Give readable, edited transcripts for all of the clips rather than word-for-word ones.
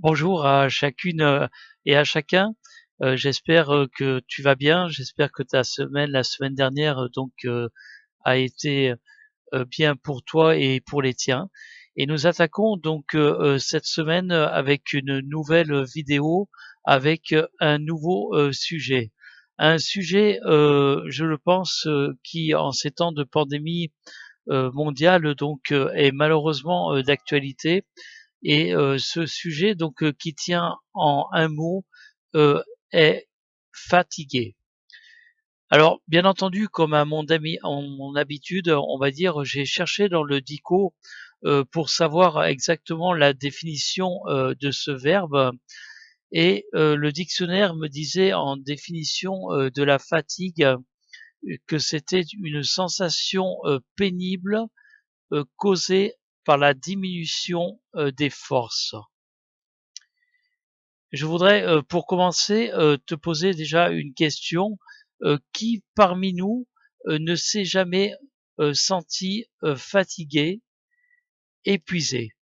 Bonjour à chacune et à chacun. J'espère que tu vas bien. J'espère que la semaine dernière, a été bien pour toi et pour les tiens. Et nous attaquons cette semaine avec une nouvelle vidéo, avec un nouveau sujet. Un sujet, je le pense, qui en ces temps de pandémie mondiale est malheureusement d'actualité. Et ce sujet qui tient en un mot est fatigué. Alors bien entendu, comme à mon habitude, on va dire, j'ai cherché dans le dico pour savoir exactement la définition de ce verbe, et le dictionnaire me disait en définition de la fatigue que c'était une sensation pénible causée par la diminution des forces. Je voudrais, pour commencer, te poser déjà une question. Qui parmi nous ne s'est jamais senti fatigué, épuisé?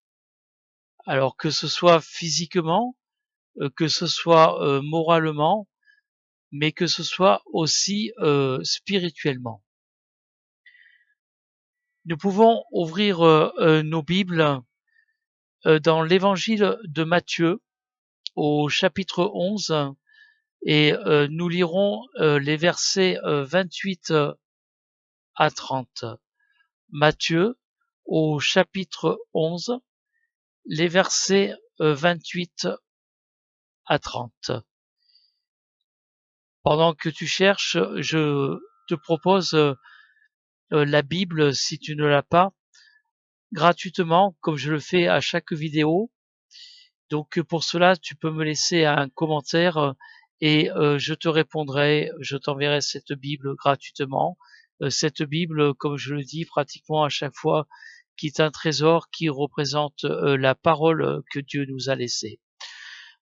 Alors que ce soit physiquement, que ce soit moralement, mais que ce soit aussi spirituellement. Nous pouvons ouvrir nos Bibles dans l'évangile de Matthieu au chapitre 11. Et nous lirons les versets 28 à 30. Matthieu au chapitre 11, les versets 28 à 30. Pendant que tu cherches, je te propose la Bible, si tu ne l'as pas, gratuitement, comme je le fais à chaque vidéo. Donc pour cela, tu peux me laisser un commentaire et je te répondrai, je t'enverrai cette Bible gratuitement. Cette Bible, comme je le dis pratiquement à chaque fois, qui est un trésor qui représente la parole que Dieu nous a laissée.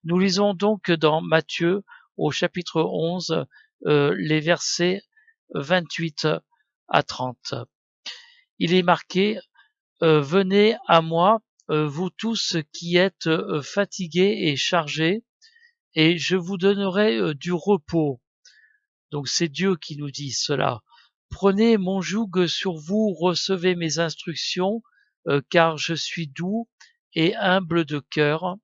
Nous lisons donc dans Matthieu au chapitre 11 les versets 28 à 30. Il est marqué venez à moi, vous tous qui êtes fatigués et chargés, et je vous donnerai du repos. Donc c'est Dieu qui nous dit cela. Prenez mon joug sur vous, recevez mes instructions, car je suis doux et humble de cœur,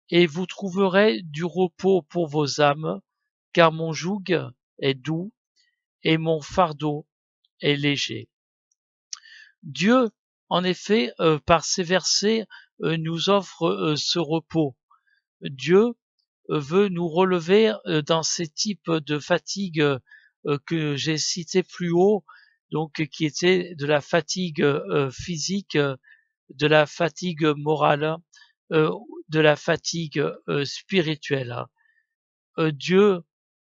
et vous trouverez du repos pour vos âmes, car mon joug est doux et mon fardeau est léger. Dieu, en effet, par ces versets, nous offre ce repos. Dieu veut nous relever dans ces types de fatigue que j'ai cités plus haut, donc qui étaient de la fatigue physique, de la fatigue morale, euh, de la fatigue spirituelle. Dieu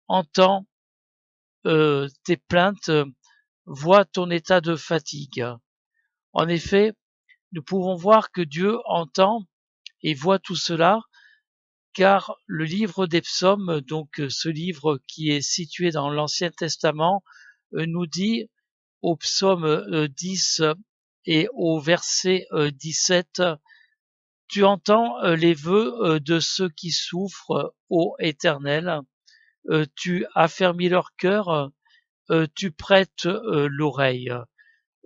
entend tes plaintes, voit ton état de fatigue. En effet, nous pouvons voir que Dieu entend et voit tout cela, car le livre des psaumes, ce livre qui est situé dans l'Ancien Testament, nous dit au psaume 10 et au verset 17, tu entends les vœux de ceux qui souffrent, ô Éternel, tu affermis leur cœur, tu prêtes l'oreille.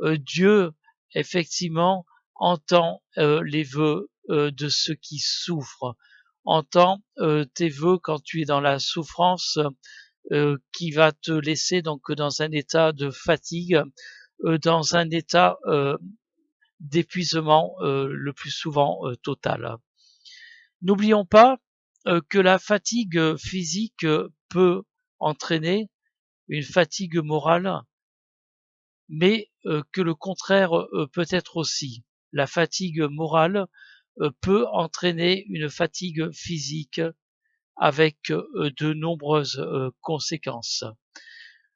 Dieu, effectivement, entend les vœux de ceux qui souffrent, entend tes vœux quand tu es dans la souffrance, qui va te laisser donc dans un état de fatigue, dans un état d'épuisement le plus souvent total. N'oublions pas que la fatigue physique peut entraîner une fatigue morale, mais que le contraire peut être aussi. La fatigue morale peut entraîner une fatigue physique avec de nombreuses conséquences.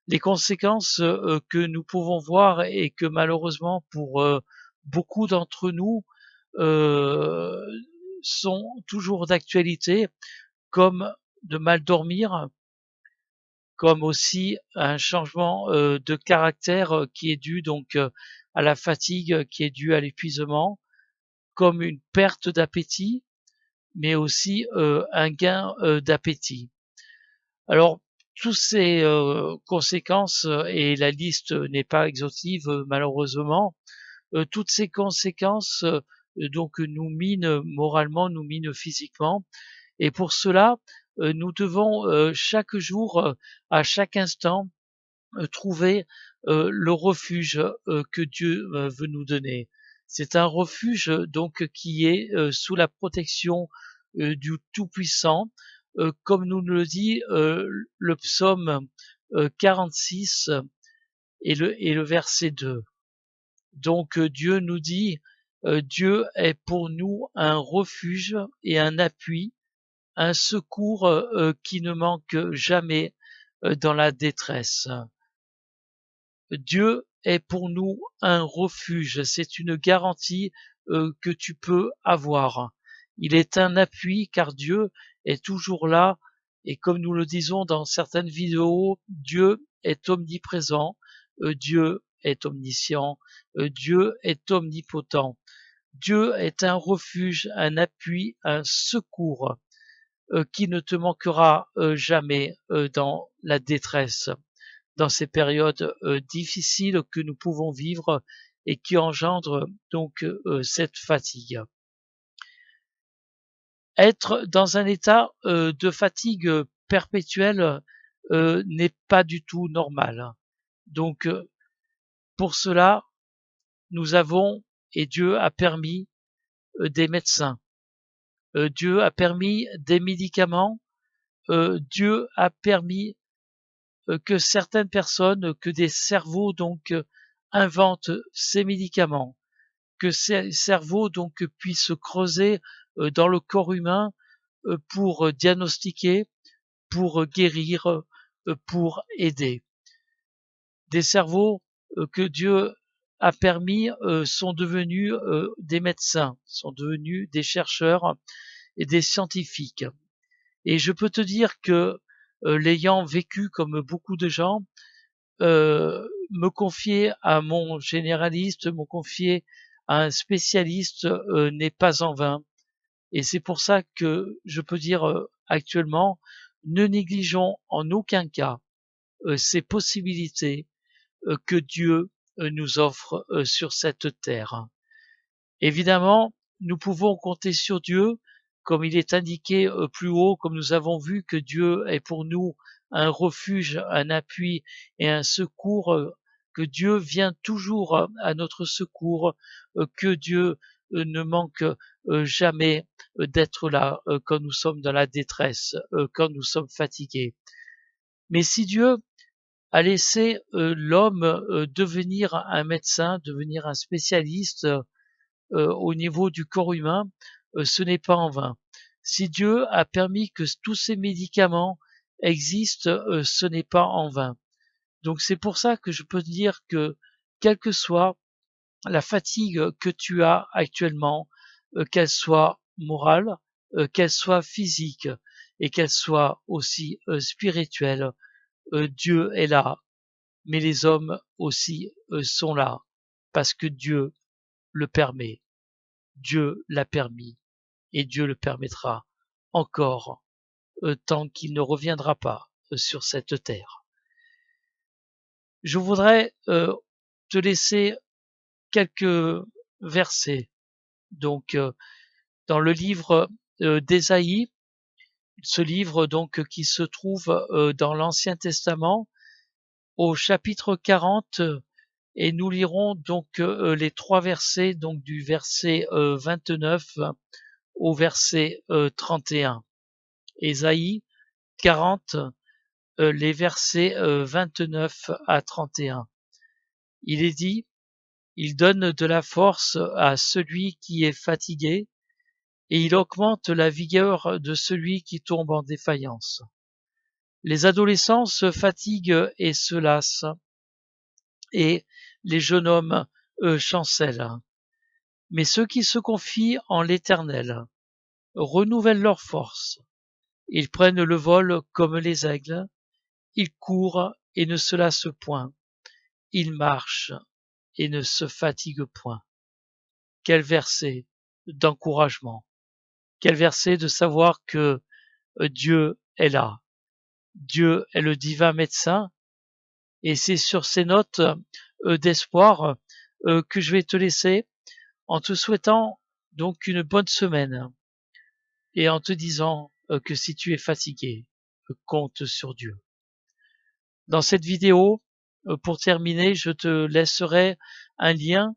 Les conséquences que nous pouvons voir et que malheureusement pour beaucoup d'entre nous euh, sont toujours d'actualité, comme de mal dormir, comme aussi un changement de caractère qui est dû à la fatigue, qui est dû à l'épuisement, comme une perte d'appétit, mais aussi un gain d'appétit. Alors, toutes ces conséquences, et la liste n'est pas exhaustive malheureusement, toutes ces conséquences donc nous minent moralement, nous minent physiquement, et pour cela, nous devons chaque jour, à chaque instant, trouver le refuge que Dieu veut nous donner. C'est un refuge donc qui est sous la protection du Tout-Puissant, comme nous le dit le psaume 46 et le verset 2. Donc Dieu nous dit, Dieu est pour nous un refuge et un appui, un secours qui ne manque jamais dans la détresse. Dieu est pour nous un refuge, c'est une garantie que tu peux avoir. Il est un appui car Dieu est toujours là, et comme nous le disons dans certaines vidéos, Dieu est omniprésent, Dieu est omniscient, Dieu est omnipotent. Dieu est un refuge, un appui, un secours qui ne te manquera jamais dans la détresse, dans ces périodes difficiles que nous pouvons vivre et qui engendrent donc cette fatigue. Être dans un état de fatigue perpétuelle n'est pas du tout normal. Donc pour cela, nous avons, et Dieu a permis, des médecins. Dieu a permis des médicaments. Dieu a permis que certaines personnes, que des cerveaux donc inventent ces médicaments, que ces cerveaux donc puissent creuser dans le corps humain pour diagnostiquer, pour guérir, pour aider. Des cerveaux que Dieu a permis sont devenus des médecins, sont devenus des chercheurs et des scientifiques. Et je peux te dire que l'ayant vécu comme beaucoup de gens, me confier à mon généraliste, me confier à un spécialiste n'est pas en vain. Et c'est pour ça que je peux dire actuellement, ne négligeons en aucun cas ces possibilités que Dieu nous offre sur cette terre. Évidemment, nous pouvons compter sur Dieu, comme il est indiqué plus haut, comme nous avons vu que Dieu est pour nous un refuge, un appui et un secours, que Dieu vient toujours à notre secours, que Dieu ne manque jamais d'être là quand nous sommes dans la détresse, quand nous sommes fatigués. Mais si Dieu a laissé l'homme devenir un médecin, devenir un spécialiste, au niveau du corps humain, ce n'est pas en vain. Si Dieu a permis que tous ces médicaments existent, ce n'est pas en vain. Donc c'est pour ça que je peux te dire que quelle que soit la fatigue que tu as actuellement, qu'elle soit morale, qu'elle soit physique et qu'elle soit aussi spirituelle, Dieu est là, mais les hommes aussi sont là parce que Dieu le permet. Dieu l'a permis et Dieu le permettra encore tant qu'il ne reviendra pas sur cette terre. Je voudrais te laisser quelques versets donc dans le livre d'Ésaïe, ce livre donc qui se trouve dans l'Ancien Testament au chapitre 40, et nous lirons donc les 3 versets, donc du verset 29 au verset 31. Ésaïe 40, les versets 29 à 31. Il est dit: il donne de la force à celui qui est fatigué, et il augmente la vigueur de celui qui tombe en défaillance. Les adolescents se fatiguent et se lassent, et les jeunes hommes chancellent. Mais ceux qui se confient en l'Éternel renouvellent leur force. Ils prennent le vol comme les aigles, ils courent et ne se lassent point, ils marchent et ne se fatiguent point. Quel verset d'encouragement! Quel verset de savoir que Dieu est là. Dieu est le divin médecin. Et c'est sur ces notes d'espoir que je vais te laisser en te souhaitant donc une bonne semaine et en te disant que si tu es fatigué, compte sur Dieu. Dans cette vidéo, pour terminer, je te laisserai un lien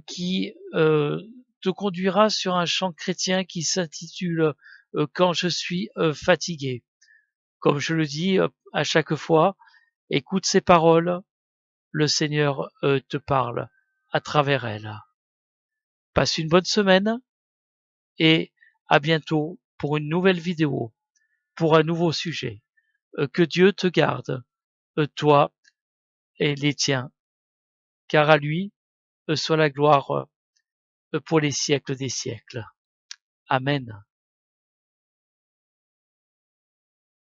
qui te conduira sur un chant chrétien qui s'intitule Quand je suis fatigué. Comme je le dis à chaque fois, écoute ces paroles, le Seigneur te parle à travers elles. Passe une bonne semaine et à bientôt pour une nouvelle vidéo, pour un nouveau sujet. Que Dieu te garde, toi et les tiens, car à lui soit la gloire pour les siècles des siècles. Amen.